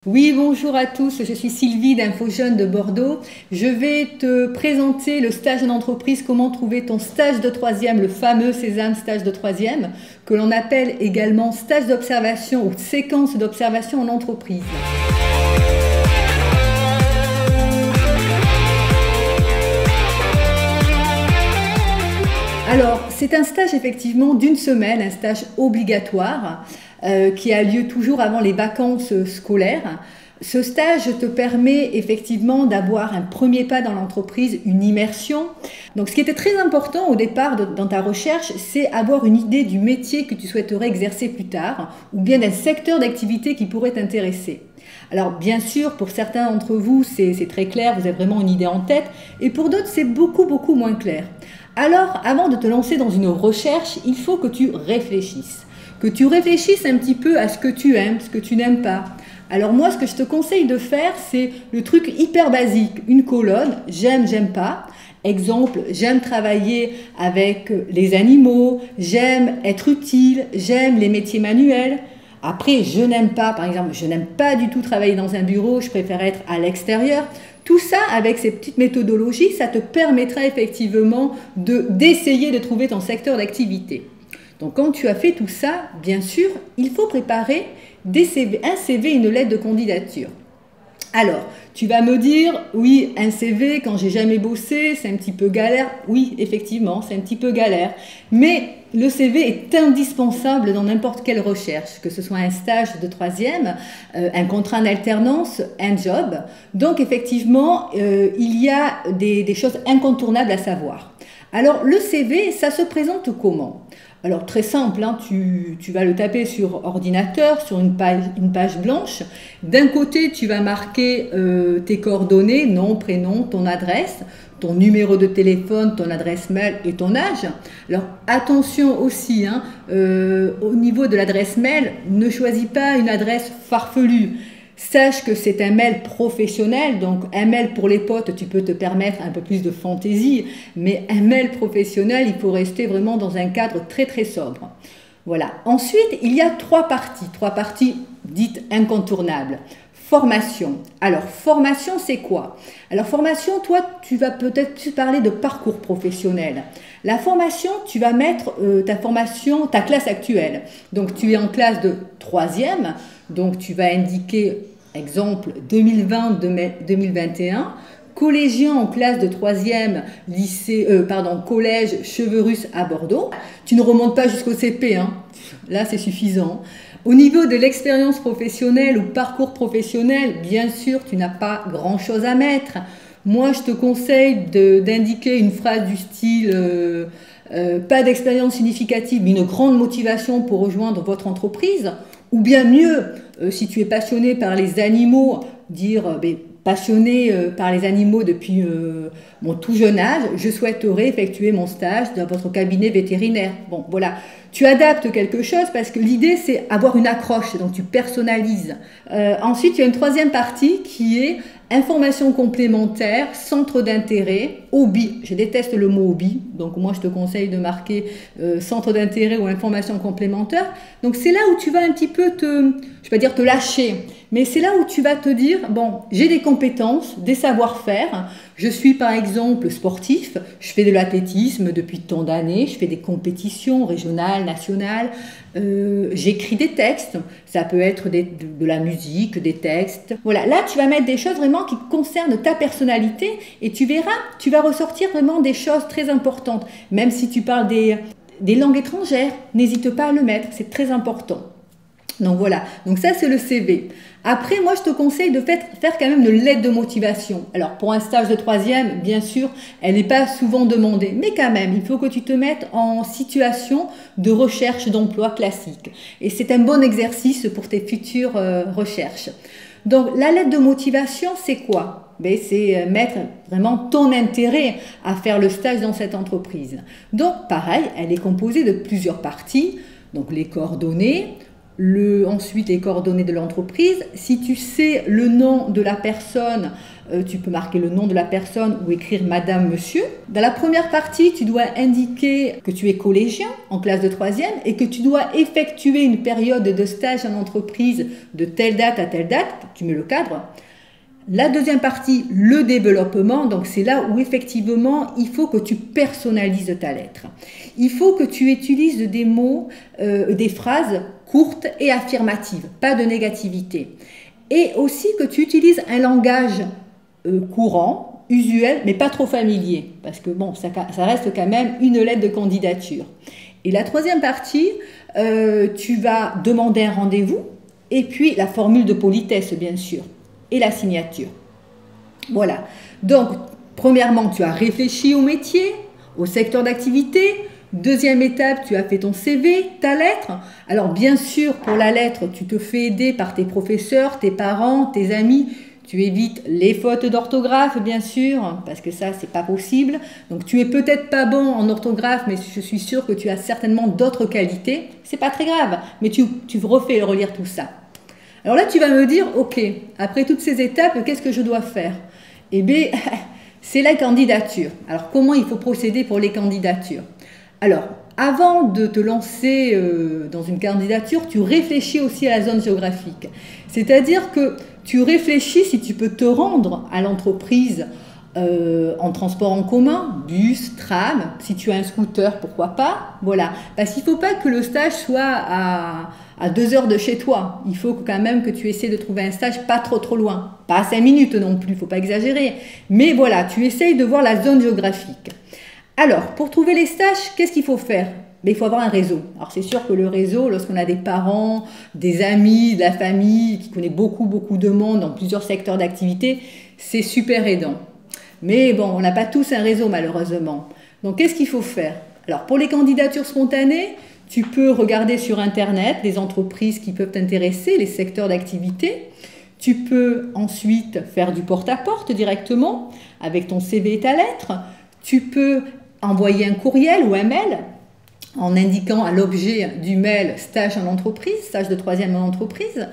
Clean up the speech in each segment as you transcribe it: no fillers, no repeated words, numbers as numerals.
Oui, bonjour à tous, je suis Sylvie d'InfoJeunes de Bordeaux. Je vais te présenter le stage en entreprise, comment trouver ton stage de troisième, le fameux Sésame stage de troisième, que l'on appelle également stage d'observation ou séquence d'observation en entreprise. Alors, c'est un stage effectivement d'une semaine, un stage obligatoire qui a lieu toujours avant les vacances scolaires. Ce stage te permet effectivement d'avoir un premier pas dans l'entreprise, une immersion. Donc ce qui était très important au départ dans ta recherche, c'est avoir une idée du métier que tu souhaiterais exercer plus tard ou bien d'un secteur d'activité qui pourrait t'intéresser. Alors bien sûr, pour certains d'entre vous, c'est très clair, vous avez vraiment une idée en tête, et pour d'autres, c'est beaucoup moins clair. Alors, avant de te lancer dans une recherche, il faut que tu réfléchisses. Que tu réfléchisses un petit peu à ce que tu aimes, ce que tu n'aimes pas. Alors moi, ce que je te conseille de faire, c'est le truc hyper basique. Une colonne, j'aime, j'aime pas. Exemple, j'aime travailler avec les animaux, j'aime être utile, j'aime les métiers manuels. Après, je n'aime pas, par exemple, je n'aime pas du tout travailler dans un bureau, je préfère être à l'extérieur. Tout ça, avec ces petites méthodologies, ça te permettra effectivement d'essayer de trouver ton secteur d'activité. Donc quand tu as fait tout ça, bien sûr, il faut préparer un CV, une lettre de candidature. Alors, tu vas me dire, oui, un CV, quand j'ai jamais bossé, c'est un petit peu galère. Oui, effectivement, c'est un petit peu galère. Mais le CV est indispensable dans n'importe quelle recherche, que ce soit un stage de troisième, un contrat en alternance, un job. Donc, effectivement, il y a des choses incontournables à savoir. Alors, le CV, ça se présente comment ? Alors très simple, hein, tu vas le taper sur ordinateur, sur une page blanche. D'un côté, tu vas marquer tes coordonnées, nom, prénom, ton adresse, ton numéro de téléphone, ton adresse mail et ton âge. Alors attention aussi, hein, au niveau de l'adresse mail, ne choisis pas une adresse farfelue. Sache que c'est un mail professionnel, donc un mail pour les potes, tu peux te permettre un peu plus de fantaisie, mais un mail professionnel, il faut rester vraiment dans un cadre très sobre. Voilà. Ensuite, il y a trois parties dites incontournables. Formation. Alors, formation, c'est quoi? Alors, formation, toi, tu vas peut-être plus parler de parcours professionnel. La formation, tu vas mettre ta classe actuelle. Donc, tu es en classe de troisième, donc tu vas indiquer, exemple, 2020-2021, collégien en classe de troisième, collège Chevreus à Bordeaux. Tu ne remontes pas jusqu'au CP, hein. Là, c'est suffisant. Au niveau de l'expérience professionnelle ou parcours professionnel, bien sûr, tu n'as pas grand-chose à mettre. Moi, je te conseille d'indiquer une phrase du style pas d'expérience significative, mais une grande motivation pour rejoindre votre entreprise. Ou bien mieux, si tu es passionné par les animaux, dire passionné par les animaux depuis mon tout jeune âge, je souhaiterais effectuer mon stage dans votre cabinet vétérinaire. Bon, voilà. Tu adaptes quelque chose parce que l'idée, c'est avoir une accroche, donc tu personnalises. Ensuite, il y a une troisième partie qui est information complémentaire, centre d'intérêt, hobby. Je déteste le mot hobby, donc moi je te conseille de marquer centre d'intérêt ou information complémentaire. Donc c'est là où tu vas un petit peu je ne vais pas dire te lâcher, mais c'est là où tu vas te dire, bon, j'ai des compétences, des savoir-faire. Je suis par exemple sportif, je fais de l'athlétisme depuis tant d'années, je fais des compétitions régionales, nationales, j'écris des textes, ça peut être de la musique, des textes. Voilà, là tu vas mettre des choses vraiment qui concernent ta personnalité et tu verras, tu vas ressortir vraiment des choses très importantes. Même si tu parles des langues étrangères, n'hésite pas à le mettre, c'est très important. Donc voilà, donc ça c'est le CV. Après, moi je te conseille de faire quand même une lettre de motivation. Alors pour un stage de troisième, bien sûr, elle n'est pas souvent demandée, mais quand même, il faut que tu te mettes en situation de recherche d'emploi classique. Et c'est un bon exercice pour tes futures recherches. Donc la lettre de motivation, c'est quoi? C'est mettre vraiment ton intérêt à faire le stage dans cette entreprise. Donc pareil, elle est composée de plusieurs parties, donc les coordonnées, ensuite les coordonnées de l'entreprise. Si tu sais le nom de la personne, tu peux marquer le nom de la personne ou écrire Madame, Monsieur. Dans la première partie, tu dois indiquer que tu es collégien en classe de 3e et que tu dois effectuer une période de stage en entreprise de telle date à telle date. Tu mets le cadre. La deuxième partie, le développement, donc c'est là où effectivement il faut que tu personnalises ta lettre. Il faut que tu utilises des mots, des phrases courtes et affirmatives, pas de négativité. Et aussi que tu utilises un langage courant, usuel, mais pas trop familier, parce que bon, ça reste quand même une lettre de candidature. Et la troisième partie, tu vas demander un rendez-vous, et puis la formule de politesse, bien sûr, et la signature. Voilà. Donc, premièrement, tu as réfléchi au métier, au secteur d'activité. Deuxième étape, tu as fait ton CV, ta lettre. Alors, bien sûr, pour la lettre, tu te fais aider par tes professeurs, tes parents, tes amis. Tu évites les fautes d'orthographe, bien sûr, parce que ça, c'est pas possible. Donc, tu es peut-être pas bon en orthographe, mais je suis sûre que tu as certainement d'autres qualités. C'est pas très grave, mais tu refais relire tout ça. Alors là, tu vas me dire, ok, après toutes ces étapes, qu'est-ce que je dois faire? Eh bien, c'est la candidature. Alors, comment il faut procéder pour les candidatures? Alors, avant de te lancer dans une candidature, tu réfléchis aussi à la zone géographique. C'est-à-dire que tu réfléchis si tu peux te rendre à l'entreprise en transport en commun, bus, tram, si tu as un scooter, pourquoi pas, voilà. Parce qu'il ne faut pas que le stage soit à 2 heures de chez toi. Il faut quand même que tu essaies de trouver un stage pas trop loin. Pas à 5 minutes non plus, il ne faut pas exagérer. Mais voilà, tu essayes de voir la zone géographique. Alors, pour trouver les stages, qu'est-ce qu'il faut faire? Mais il faut avoir un réseau. Alors c'est sûr que le réseau, lorsqu'on a des parents, des amis, de la famille, qui connaît beaucoup de monde dans plusieurs secteurs d'activité, c'est super aidant. Mais bon, on n'a pas tous un réseau malheureusement. Donc qu'est-ce qu'il faut faire? Alors pour les candidatures spontanées, tu peux regarder sur Internet les entreprises qui peuvent t'intéresser, les secteurs d'activité. Tu peux ensuite faire du porte-à-porte directement avec ton CV et ta lettre. Tu peux envoyer un courriel ou un mail en indiquant à l'objet du mail stage en entreprise, stage de 3e en entreprise.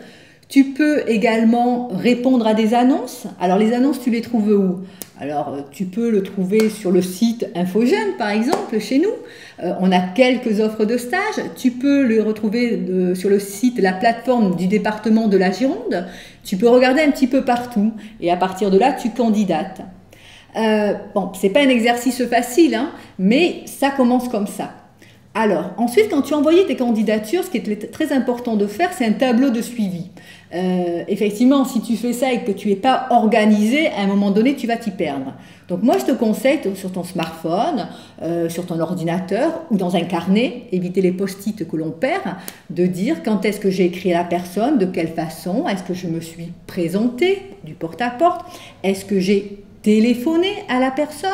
Tu peux également répondre à des annonces. Alors les annonces, tu les trouves où? Alors tu peux le trouver sur le site InfoJeunes par exemple, chez nous. On a quelques offres de stage. Tu peux le retrouver sur le site, la plateforme du département de la Gironde. Tu peux regarder un petit peu partout et à partir de là, tu candidates. Bon, c'est pas un exercice facile, hein, mais ça commence comme ça. Alors, ensuite, quand tu as envoyé tes candidatures, ce qui est très important de faire, c'est un tableau de suivi. Effectivement, si tu fais ça et que tu n'es pas organisé, à un moment donné, tu vas t'y perdre. Donc moi, je te conseille sur ton smartphone, sur ton ordinateur ou dans un carnet, éviter les post-it que l'on perd, de dire quand est-ce que j'ai écrit à la personne, de quelle façon, est-ce que je me suis présentée, du porte-à-porte, est-ce que j'ai téléphoné à la personne,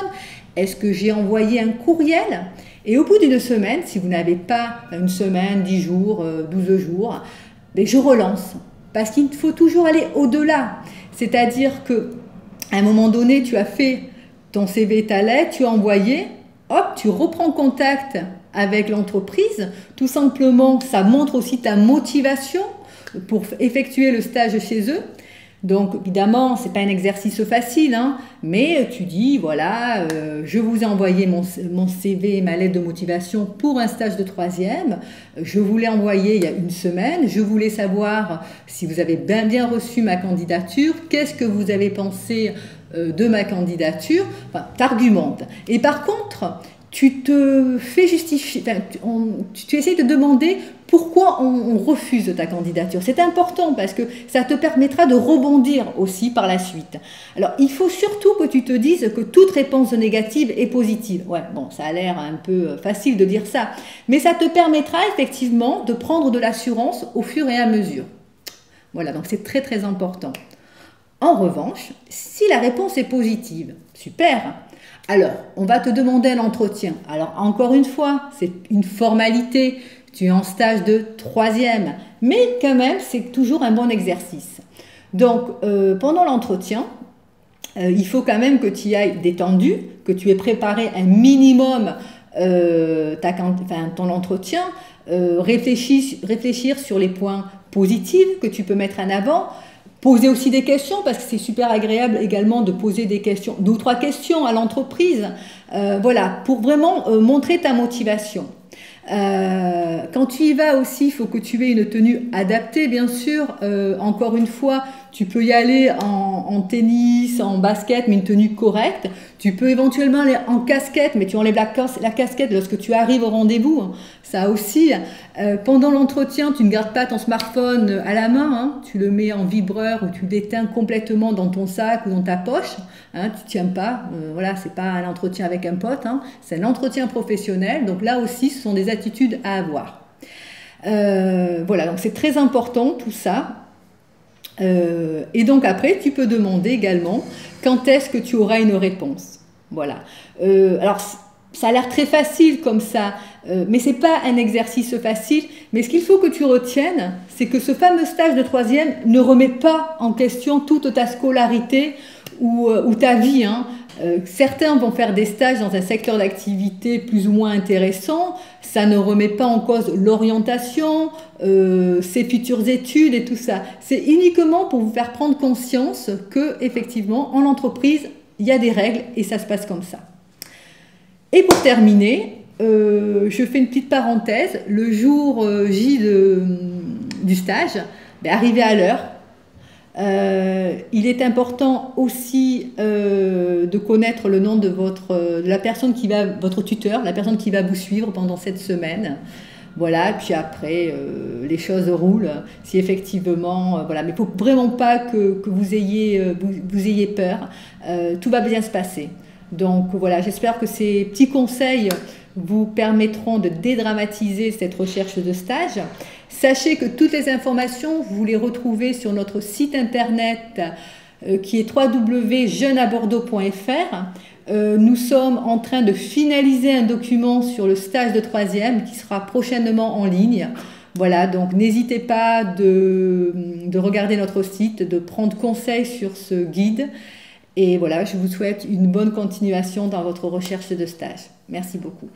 est-ce que j'ai envoyé un courriel? Et au bout d'une semaine, si vous n'avez pas une semaine, 10 jours, 12 jours, ben je relance. Parce qu'il faut toujours aller au-delà. C'est-à-dire qu'à un moment donné, tu as fait ton CV, ta lettre, tu as envoyé, hop, tu reprends contact avec l'entreprise. Tout simplement, ça montre aussi ta motivation pour effectuer le stage chez eux. Donc, évidemment, ce n'est pas un exercice facile, hein, mais tu dis, voilà, je vous ai envoyé mon CV et ma lettre de motivation pour un stage de 3e. Je vous l'ai envoyé il y a une semaine. Je voulais savoir si vous avez bien reçu ma candidature. Qu'est-ce que vous avez pensé de ma candidature? Enfin, t'argumentes. Et par contre, tu te fais justifier, enfin, tu essayes de demander pourquoi on refuse ta candidature. C'est important parce que ça te permettra de rebondir aussi par la suite. Alors, il faut surtout que tu te dises que toute réponse négative est positive. Ouais, bon, ça a l'air un peu facile de dire ça, mais ça te permettra effectivement de prendre de l'assurance au fur et à mesure. Voilà, donc c'est très important. En revanche, si la réponse est positive, super. Alors, on va te demander un entretien. Alors, encore une fois, c'est une formalité. Tu es en stage de 3e, mais quand même, c'est toujours un bon exercice. Donc, pendant l'entretien, il faut quand même que tu y ailles détendu, que tu aies préparé un minimum ton entretien. réfléchir sur les points positifs que tu peux mettre en avant. Poser aussi des questions, parce que c'est super agréable également de poser des questions, 2 ou 3 questions à l'entreprise, voilà, pour vraiment montrer ta motivation. Quand tu y vas aussi, il faut que tu aies une tenue adaptée, bien sûr. Encore une fois, tu peux y aller en tennis, en basket, mais une tenue correcte. Tu peux éventuellement aller en casquette, mais tu enlèves la casquette lorsque tu arrives au rendez-vous. Ça aussi, pendant l'entretien, tu ne gardes pas ton smartphone à la main, hein. Tu le mets en vibreur ou tu l'éteins complètement dans ton sac ou dans ta poche. Hein, tu ne tiens pas, voilà, c'est pas un entretien avec un pote, hein, c'est un entretien professionnel. Donc là aussi, ce sont des attitudes à avoir. Voilà, donc c'est très important tout ça. Et donc après, tu peux demander également quand est-ce que tu auras une réponse. Voilà. Alors, ça a l'air très facile comme ça, mais ce n'est pas un exercice facile. Mais ce qu'il faut que tu retiennes, c'est que ce fameux stage de 3e ne remet pas en question toute ta scolarité ou ta vie, hein. Certains vont faire des stages dans un secteur d'activité plus ou moins intéressant. Ça ne remet pas en cause l'orientation, ses futures études et tout ça. C'est uniquement pour vous faire prendre conscience que, effectivement, en entreprise, il y a des règles et ça se passe comme ça. Et pour terminer, je fais une petite parenthèse. Le jour J du stage, arrivez à l'heure. Il est important aussi de connaître le nom de la personne qui va, votre tuteur, la personne qui va vous suivre pendant cette semaine. Voilà, puis après, les choses roulent. Si effectivement, voilà, mais il ne faut vraiment pas que vous ayez peur. Tout va bien se passer. Donc voilà, j'espère que ces petits conseils vous permettront de dédramatiser cette recherche de stage. Sachez que toutes les informations, vous les retrouvez sur notre site internet qui est www.jeuneabordeaux.fr. Nous sommes en train de finaliser un document sur le stage de 3e qui sera prochainement en ligne. Voilà, donc n'hésitez pas de regarder notre site, de prendre conseil sur ce guide. Et voilà, je vous souhaite une bonne continuation dans votre recherche de stage. Merci beaucoup.